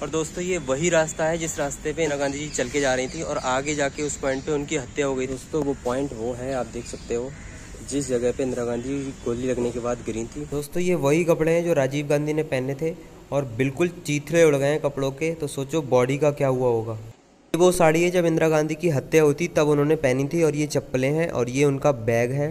और दोस्तों ये वही रास्ता है जिस रास्ते पे इंदिरा गांधी जी चल के जा रही थी और आगे जाके उस पॉइंट पे उनकी हत्या हो गई। दोस्तों वो पॉइंट वो है, आप देख सकते हो, जिस जगह पे इंदिरा गांधी गोली लगने के बाद गिरी थी। दोस्तों ये वही कपड़े हैं जो राजीव गांधी ने पहने थे और बिल्कुल चीथड़े उड़ गए हैं कपड़ों के। तो सोचो बॉडी का क्या हुआ होगा। ये वो साड़ी है जब इंदिरा गांधी की हत्या हुई थी तब उन्होंने पहनी थी, और ये चप्पलें हैं और ये उनका बैग है।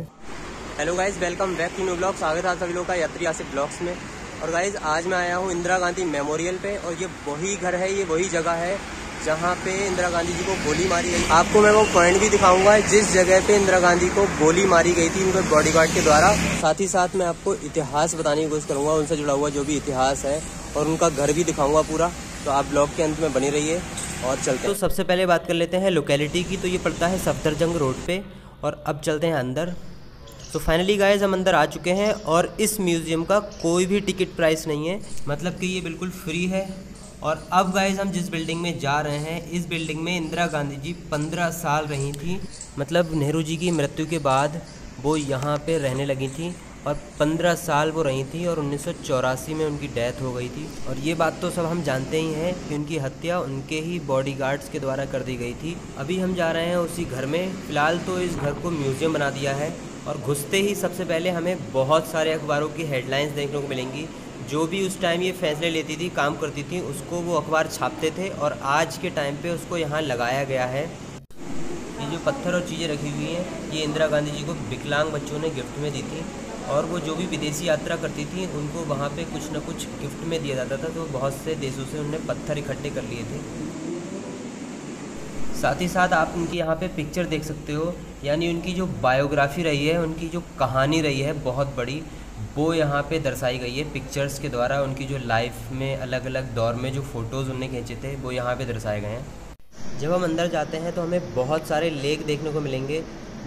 Hello guys, welcome back to new blog. स्वागत है आप सभी लोगों का यात्री आसिफ ब्लॉग्स में। और गाइज आज मैं आया हूँ इंदिरा गांधी मेमोरियल पे, और ये वही घर है, ये वही जगह है जहाँ पे इंदिरा गांधी जी को गोली मारी गई। आपको मैं वो पॉइंट भी दिखाऊंगा जिस जगह पे इंदिरा गांधी को गोली मारी गई थी उनके बॉडीगार्ड के द्वारा। साथ ही साथ मैं आपको इतिहास बताने की कोशिश करूंगा, उनसे जुड़ा हुआ जो भी इतिहास है, और उनका घर भी दिखाऊंगा पूरा। तो आप ब्लॉग के अंत में बनी रहिए और चलते हैं। तो सबसे पहले बात कर लेते हैं लोकेलिटी की। तो ये पड़ता है सफदरजंग रोड पे, और अब चलते हैं अंदर। तो फाइनली गाइस हम अंदर आ चुके हैं, और इस म्यूज़ियम का कोई भी टिकट प्राइस नहीं है, मतलब कि ये बिल्कुल फ्री है। और अब गाइस हम जिस बिल्डिंग में जा रहे हैं, इस बिल्डिंग में इंदिरा गांधी जी 15 साल रही थी। मतलब नेहरू जी की मृत्यु के बाद वो यहाँ पे रहने लगी थी, और 15 साल वो रही थी, और 1984 में उनकी डेथ हो गई थी। और ये बात तो सब हम जानते ही हैं कि उनकी हत्या उनके ही बॉडीगार्ड्स के द्वारा कर दी गई थी। अभी हम जा रहे हैं उसी घर में। फ़िलहाल तो इस घर को म्यूज़ियम बना दिया है, और घुसते ही सबसे पहले हमें बहुत सारे अखबारों की हेडलाइंस देखने को मिलेंगी। जो भी उस टाइम ये फैसले लेती थी, काम करती थी, उसको वो अखबार छापते थे, और आज के टाइम पे उसको यहाँ लगाया गया है। ये जो पत्थर और चीज़ें रखी हुई हैं, ये इंदिरा गांधी जी को विकलांग बच्चों ने गिफ्ट में दी थी, और वो जो भी विदेशी यात्रा करती थी उनको वहाँ पे कुछ न कुछ गिफ्ट में दिया जाता था। तो बहुत से देशों से उन्होंने पत्थर इकट्ठे कर लिए थे। साथ ही साथ आप उनकी यहाँ पे पिक्चर देख सकते हो, यानी उनकी जो बायोग्राफी रही है, उनकी जो कहानी रही है बहुत बड़ी, वो यहाँ पे दर्शाई गई है पिक्चर्स के द्वारा। उनकी जो लाइफ में अलग अलग दौर में जो फ़ोटोज़ उन्होंने खींचे थे वो यहाँ पे दर्शाए गए हैं। जब हम अंदर जाते हैं तो हमें बहुत सारे लेख देखने को मिलेंगे।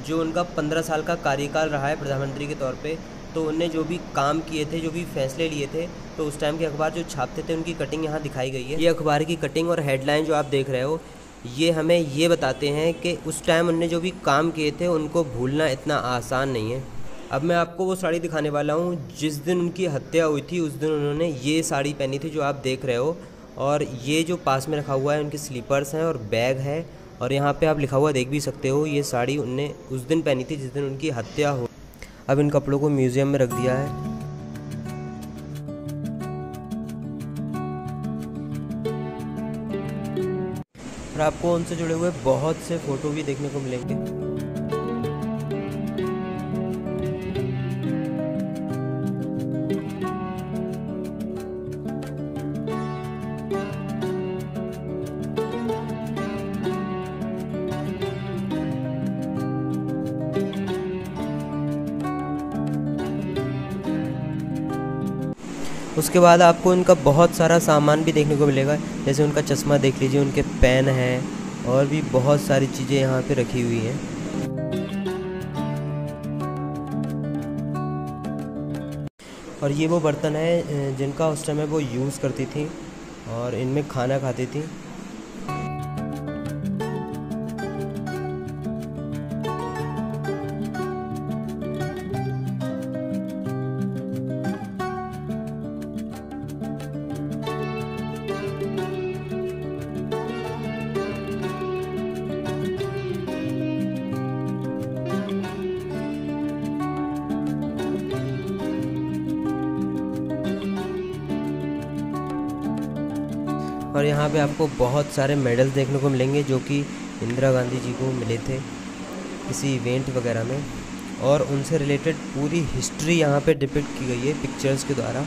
जो उनका 15 साल का कार्यकाल रहा है प्रधानमंत्री के तौर पे, तो उनने जो भी काम किए थे, जो भी फैसले लिए थे, तो उस टाइम के अखबार जो छापते थे उनकी कटिंग यहाँ दिखाई गई है। ये अखबार की कटिंग और हेडलाइन जो आप देख रहे हो, ये हमें ये बताते हैं कि उस टाइम उनने जो भी काम किए थे उनको भूलना इतना आसान नहीं है। अब मैं आपको वो साड़ी दिखाने वाला हूँ जिस दिन उनकी हत्या हुई थी। उस दिन उन्होंने ये साड़ी पहनी थी जो आप देख रहे हो, और ये जो पास में रखा हुआ है उनके स्लीपर्स हैं और बैग है, और यहाँ पे आप लिखा हुआ देख भी सकते हो। ये साड़ी उनने उस दिन पहनी थी जिस दिन उनकी हत्या हो। अब इन कपड़ों को म्यूज़ियम में रख दिया है। और आपको उनसे जुड़े हुए बहुत से फ़ोटो भी देखने को मिलेंगे। उसके बाद आपको उनका बहुत सारा सामान भी देखने को मिलेगा, जैसे उनका चश्मा देख लीजिए, उनके पेन हैं, और भी बहुत सारी चीज़ें यहाँ पे रखी हुई हैं। और ये वो बर्तन है जिनका उस समय वो यूज़ करती थी, और इनमें खाना खाती थी। और यहाँ पे आपको बहुत सारे मेडल्स देखने को मिलेंगे जो कि इंदिरा गांधी जी को मिले थे किसी इवेंट वगैरह में, और उनसे रिलेटेड पूरी हिस्ट्री यहाँ पे डिपिक्ट की गई है पिक्चर्स के द्वारा।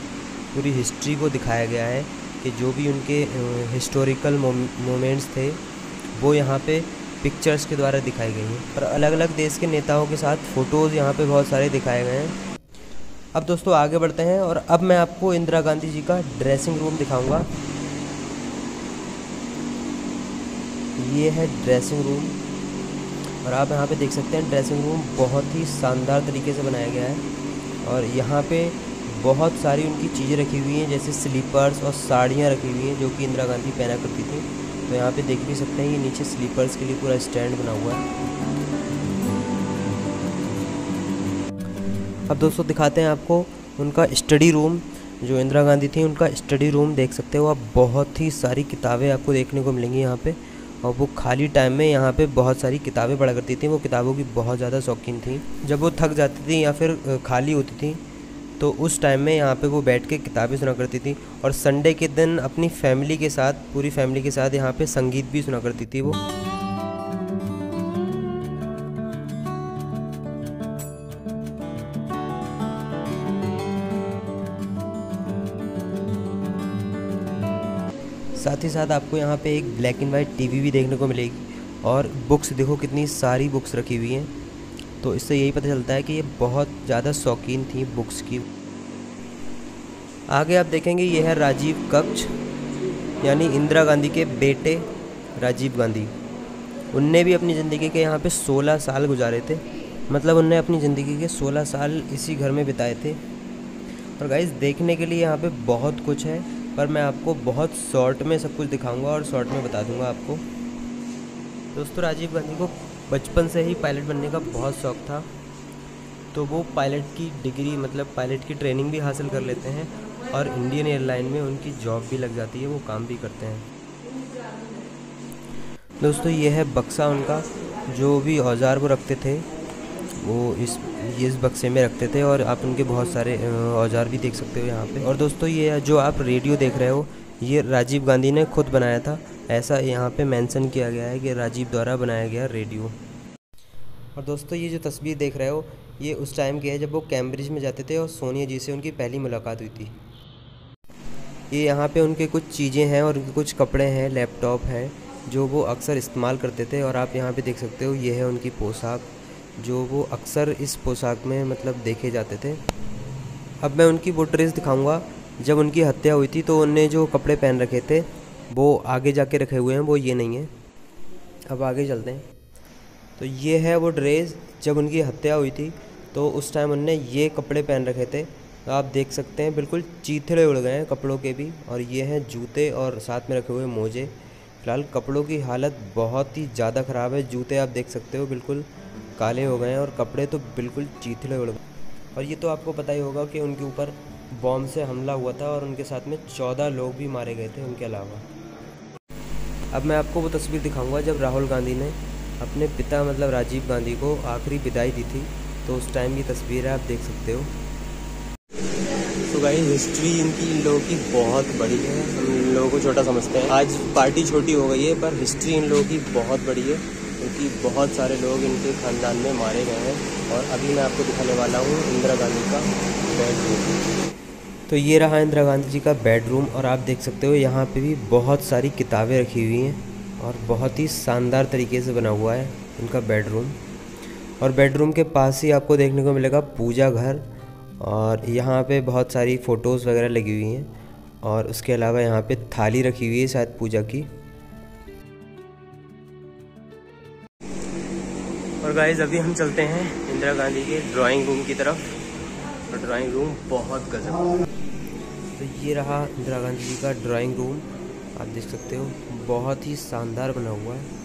पूरी हिस्ट्री को दिखाया गया है कि जो भी उनके हिस्टोरिकल मोमेंट्स थे वो यहाँ पे पिक्चर्स के द्वारा दिखाई गई हैं। और अलग अलग देश के नेताओं के साथ फ़ोटोज़ यहाँ पे बहुत सारे दिखाए गए हैं। अब दोस्तों आगे बढ़ते हैं, और अब मैं आपको इंदिरा गांधी जी का ड्रेसिंग रूम दिखाऊँगा। ये है ड्रेसिंग रूम, और आप यहाँ पे देख सकते हैं ड्रेसिंग रूम बहुत ही शानदार तरीके से बनाया गया है। और यहाँ पे बहुत सारी उनकी चीज़ें रखी हुई हैं, जैसे स्लीपर्स और साड़ियाँ रखी हुई हैं जो कि इंदिरा गांधी पहना करती थी। तो यहाँ पे देख भी सकते हैं ये नीचे स्लीपर्स के लिए पूरा स्टैंड बना हुआ है। अब दोस्तों दिखाते हैं आपको उनका स्टडी रूम, जो इंदिरा गांधी थी उनका स्टडी रूम देख सकते हो आप। बहुत ही सारी किताबें आपको देखने को मिलेंगी यहाँ पे, और वो खाली टाइम में यहाँ पे बहुत सारी किताबें पढ़ा करती थी। वो किताबों की बहुत ज़्यादा शौकीन थी। जब वो थक जाती थी या फिर खाली होती थी तो उस टाइम में यहाँ पे वो बैठ के किताबें सुना करती थी। और संडे के दिन अपनी फैमिली के साथ, पूरी फैमिली के साथ यहाँ पे संगीत भी सुना करती थी वो। साथ ही साथ आपको यहाँ पे एक ब्लैक एंड वाइट टीवी भी देखने को मिलेगी। और बुक्स देखो कितनी सारी बुक्स रखी हुई हैं, तो इससे यही पता चलता है कि ये बहुत ज़्यादा शौकीन थी बुक्स की। आगे आप देखेंगे ये है राजीव कक्ष, यानी इंदिरा गांधी के बेटे राजीव गांधी। उनने भी अपनी ज़िंदगी के यहाँ पे 16 साल गुजारे थे। मतलब उनने अपनी ज़िंदगी के 16 साल इसी घर में बिताए थे। और गाइस देखने के लिए यहाँ पे बहुत कुछ है, पर मैं आपको बहुत शॉर्ट में सब कुछ दिखाऊंगा और शॉर्ट में बता दूंगा आपको। दोस्तों राजीव गांधी को बचपन से ही पायलट बनने का बहुत शौक़ था, तो वो पायलट की डिग्री, मतलब पायलट की ट्रेनिंग भी हासिल कर लेते हैं और इंडियन एयरलाइन में उनकी जॉब भी लग जाती है, वो काम भी करते हैं। दोस्तों ये है बक्सा उनका, जो भी औजार वो रखते थे वो इस बक्से में रखते थे। और आप उनके बहुत सारे औजार भी देख सकते हो यहाँ पे। और दोस्तों ये जो आप रेडियो देख रहे हो, ये राजीव गांधी ने खुद बनाया था। ऐसा यहाँ पे मेंशन किया गया है कि राजीव द्वारा बनाया गया रेडियो। और दोस्तों ये जो तस्वीर देख रहे हो, ये उस टाइम की है जब वो कैम्ब्रिज में जाते थे और सोनिया जी से उनकी पहली मुलाकात हुई थी। ये यहाँ पे उनके कुछ चीज़ें हैं और उनके कुछ कपड़े हैं, लैपटॉप है, जो वो अक्सर इस्तेमाल करते थे। और आप यहाँ पे देख सकते हो ये है उनकी पोशाक, जो वो अक्सर इस पोशाक में मतलब देखे जाते थे। अब मैं उनकी वो ड्रेस दिखाऊंगा जब उनकी हत्या हुई थी, तो उनने जो कपड़े पहन रखे थे वो आगे जाके रखे हुए हैं, वो ये नहीं है। अब आगे चलते हैं। तो ये है वो ड्रेस जब उनकी हत्या हुई थी, तो उस टाइम उनने ये कपड़े पहन रखे थे। तो आप देख सकते हैं बिल्कुल चीथड़े उड़ गए हैं कपड़ों के भी। और ये हैं जूते और साथ में रखे हुए मोजे। फिलहाल कपड़ों की हालत बहुत ही ज़्यादा ख़राब है। जूते आप देख सकते हो बिल्कुल काले हो गए हैं, और कपड़े तो बिल्कुल चीथड़े उड़ गए। और ये तो आपको पता ही होगा कि उनके ऊपर बॉम्ब से हमला हुआ था और उनके साथ में 14 लोग भी मारे गए थे उनके अलावा। अब मैं आपको वो तस्वीर दिखाऊंगा जब राहुल गांधी ने अपने पिता मतलब राजीव गांधी को आखिरी विदाई दी थी, तो उस टाइम की तस्वीर है, आप देख सकते हो। तो गाइस हिस्ट्री इन लोगों की बहुत बड़ी है, हम इन लोगों को छोटा समझते हैं। आज पार्टी छोटी हो गई है, पर हिस्ट्री इन लोगों की बहुत बड़ी है, क्योंकि बहुत सारे लोग इनके ख़ानदान में मारे गए हैं। और अभी मैं आपको दिखाने वाला हूँ इंदिरा गांधी का बेडरूम। तो ये रहा इंदिरा गांधी जी का बेडरूम, और आप देख सकते हो यहाँ पे भी बहुत सारी किताबें रखी हुई हैं और बहुत ही शानदार तरीके से बना हुआ है उनका बेडरूम। और बेडरूम के पास ही आपको देखने को मिलेगा पूजा घर, और यहाँ पे बहुत सारी फ़ोटोज़ वगैरह लगी हुई हैं। और उसके अलावा यहाँ पे थाली रखी हुई है शायद पूजा की। और गाइस अभी हम चलते हैं इंदिरा गांधी के ड्राइंग रूम की तरफ, और ड्राइंग रूम बहुत गजब। तो ये रहा इंदिरा गांधी जी का ड्राइंग रूम, आप देख सकते हो बहुत ही शानदार बना हुआ है।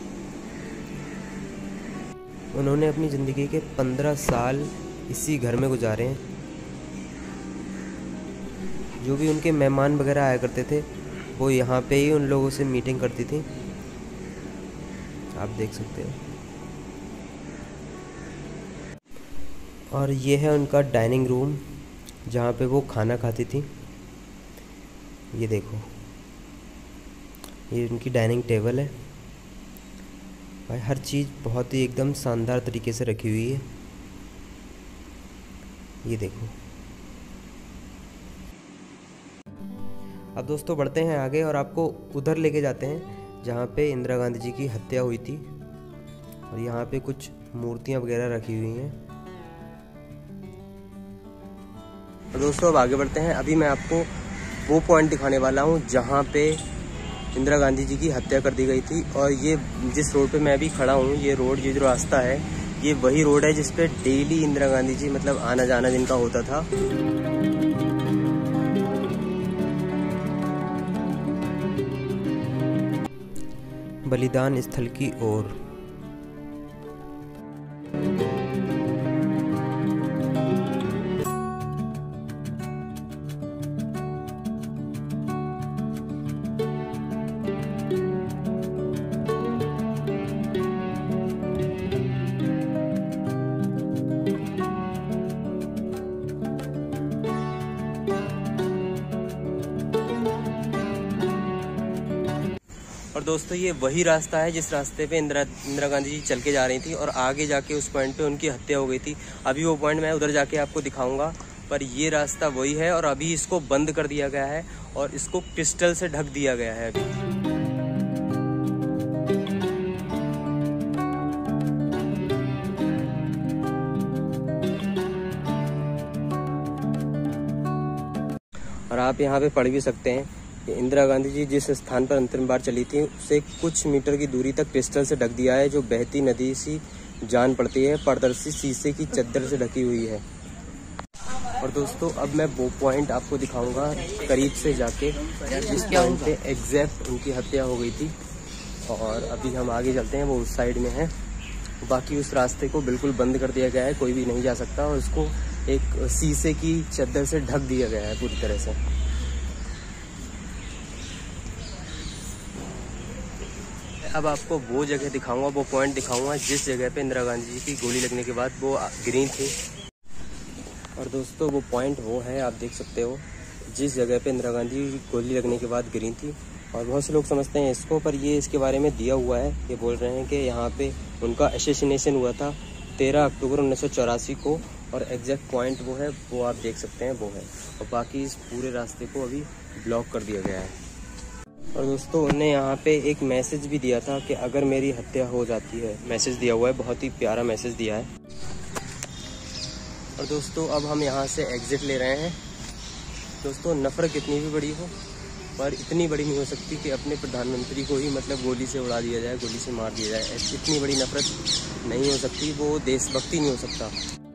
उन्होंने अपनी ज़िंदगी के 15 साल इसी घर में गुजारे हैं। जो भी उनके मेहमान वगैरह आया करते थे, वो यहाँ पे ही उन लोगों से मीटिंग करती थी, आप देख सकते हो। और ये है उनका डाइनिंग रूम, जहाँ पे वो खाना खाती थी। ये देखो, ये उनकी डाइनिंग टेबल है भाई। हर चीज़ बहुत ही एकदम शानदार तरीके से रखी हुई है, ये देखो। अब दोस्तों बढ़ते हैं आगे और आपको उधर लेके जाते हैं जहाँ पे इंदिरा गांधी जी की हत्या हुई थी। और यहाँ पे कुछ मूर्तियाँ वगैरह रखी हुई हैं। तो दोस्तों अब आगे बढ़ते हैं। अभी मैं आपको वो पॉइंट दिखाने वाला हूँ जहाँ पे इंदिरा गांधी जी की हत्या कर दी गई थी। और ये जिस रोड पे मैं अभी खड़ा हूँ, ये रोड, ये जो रास्ता है, ये वही रोड है जिस पे डेली इंदिरा गांधी जी मतलब आना जाना जिनका होता था। बलिदान स्थल की ओर। और दोस्तों ये वही रास्ता है जिस रास्ते पे इंदिरा गांधी जी चल के जा रही थी और आगे जाके उस पॉइंट पे उनकी हत्या हो गई थी। अभी वो पॉइंट मैं उधर जाके आपको दिखाऊंगा, पर ये रास्ता वही है और अभी इसको बंद कर दिया गया है और इसको क्रिस्टल से ढक दिया गया है अभी। और आप यहाँ पे पढ़ भी सकते हैं कि इंदिरा गांधी जी जिस स्थान पर अंतिम बार चली थी उसे कुछ मीटर की दूरी तक क्रिस्टल से ढक दिया है, जो बहती नदी सी जान पड़ती है, पारदर्शी शीशे की चद्दर से ढकी हुई है। और दोस्तों अब मैं वो पॉइंट आपको दिखाऊंगा करीब से जाके जिस पॉइंट पे एग्जैक्ट उनकी हत्या हो गई थी। और अभी हम आगे चलते हैं, वो उस साइड में है। बाकी उस रास्ते को बिल्कुल बंद कर दिया गया है, कोई भी नहीं जा सकता और उसको एक शीशे की चद्दर से ढक दिया गया है पूरी तरह से। अब आपको वो जगह दिखाऊंगा, वो पॉइंट दिखाऊंगा जिस जगह पे इंदिरा गांधी जी की गोली लगने के बाद वो गिरी थी। और दोस्तों वो पॉइंट वो है, आप देख सकते हो, जिस जगह पे इंदिरा गांधी जी गोली लगने के बाद गिरी थी। और बहुत से लोग समझते हैं इसको, पर ये इसके बारे में दिया हुआ है। ये बोल रहे हैं कि यहाँ पे उनका असैसिनेशन हुआ था 13 अक्टूबर 1984 को और एग्जैक्ट पॉइंट वो है, वो आप देख सकते हैं, वो है। और बाकी इस पूरे रास्ते को अभी ब्लॉक कर दिया गया है। और दोस्तों उन्होंने यहाँ पे एक मैसेज भी दिया था कि अगर मेरी हत्या हो जाती है, मैसेज दिया हुआ है, बहुत ही प्यारा मैसेज दिया है। और दोस्तों अब हम यहाँ से एग्ज़िट ले रहे हैं। दोस्तों नफ़रत कितनी भी बड़ी हो पर इतनी बड़ी नहीं हो सकती कि अपने प्रधानमंत्री को ही मतलब गोली से उड़ा दिया जाए, गोली से मार दिया जाए। इतनी बड़ी नफ़रत नहीं हो सकती, वो देशभक्ति नहीं हो सकता।